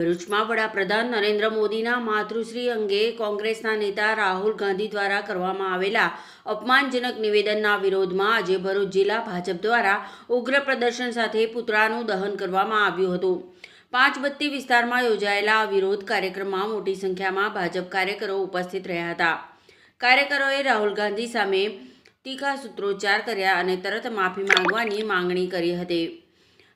ભરૂચમાં વડાપ્રધાન નરેન્દ્ર મોદીના માતૃશ્રી અંગે કોંગ્રેસના નેતા રાહુલ ગાંધી દ્વારા કરવામાં આવેલા અપમાનજનક નિવેદનના વિરોધમાં આજે ભરૂચ જિલ્લા ભાજપ દ્વારા ઉગ્ર પ્રદર્શન સાથે પુતળાનું દહન કરવામાં આવ્યું હતું। પાંચબત્તી વિસ્તારમાં યોજાયેલા આ વિરોધ કાર્યક્રમમાં મોટી સંખ્યામાં ભાજપ કાર્યકરો ઉપસ્થિત રહ્યા હતા। કાર્યકરોએ રાહુલ ગાંધી સામે તીખા સૂત્રોચ્ચાર કર્યા અને તરત માફી માંગવાની માંગણી કરી હતી।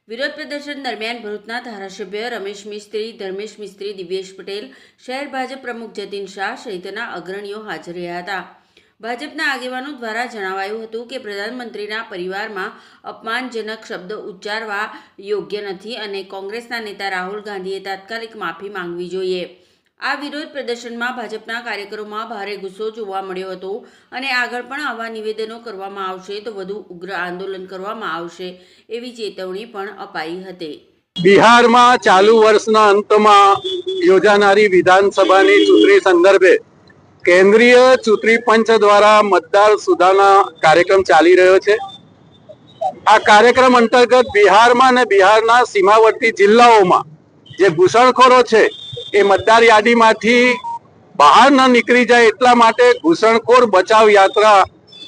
विरोध प्रदर्शन दरमियान भरूचना धारासभ्य रमेश मिस्त्री, धर्मेश मिस्त्री, दिव्येश पटेल, शहर भाजप प्रमुख जतीन शाह सहितना अग्रणीओ हाजर रह्या हता। भाजपना आगेवानो द्वारा जणावायुं हतुं के प्रधानमंत्रीना परिवारमां अपमानजनक शब्द उच्चारवा योग्य नथी अने कोंग्रेसना नेता राहुल गांधीए तात्कालिक माफी मांगवी जोईए। आ विरोध प्रदर्शनमां भाजपना कार्यकरोमां भारे गुस्सो जोवा मळ्यो हतो अने आगळ पण आवा निवेदनो करवामां आवशे तो वधु उग्र आंदोलन करवामां आवशे एवी चेतवणी पण अपाई हती। बिहारमां चालू वर्षना अंतमां योजानारी विधानसभानी चूंटणी संदर्भे केंद्रीय चूंटणी पंच द्वारा मतदार सुधारणा कार्यक्रम चाली रह्यो छे। आ कार्यक्रम अंतर्गत बिहारमां ने बिहारना सीमावर्ती जिल्लाओमां जे घूसणखोरो छे ए मतदार यादीमांथी बहार न निकली जाए एटला माटे घूसणखोर बचाव यात्रा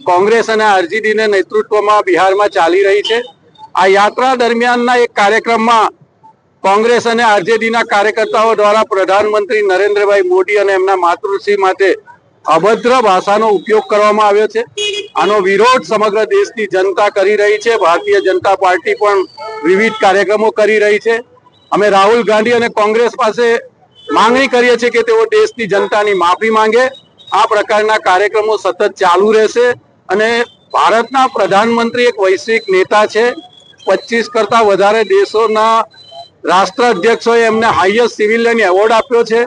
कांग्रेस अने आरजेडीना नेतृत्वमां बिहारमां चाली रही छे। आ यात्रा दरमियानना एक कार्यक्रममां कांग्रेस अने आरजेडीना कार्यकर्ताओ द्वारा प्रधानमंत्री नरेंद्रभाई मोदी अने एमना मातृश्री माटे अभद्र भाषानो उपयोग करवामां आव्यो छे। आनो विरोध समग्र देशनी जनता करी रही छे। भारतीय जनता पार्टी पण विविध कार्यक्रमो करी रही छे। अमे राहुल गांधी अने कांग्रेस पासे मांगणी करीए छीए के तेओ देशनी जनतानी माफी मांगे। आ प्रकारना कार्यक्रमो सतत चालू रहेशे अने भारतना प्रधानमंत्री एक वैश्विक नेता छे। 25 करता वधारे देशोना राष्ट्राध्यक्षोए एमने हाईएस्ट सिविलियन एवोर्ड आप्यो छे।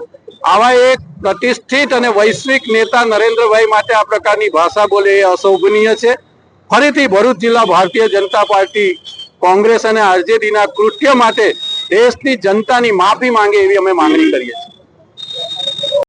आवा एक प्रतिष्ठित अने वैश्विक नेता नरेंद्रभाई माटे आ प्रकारनी भाषा बोले ए अशोभनीय छे। फरीथी भरूच जिल्ला भारतीय जनता पार्टी कांग्रेस अने आरजेडीना कृत्य माटे देशनी जनतानी माफी मांगे एवी अमे मांगणी करीए छीए।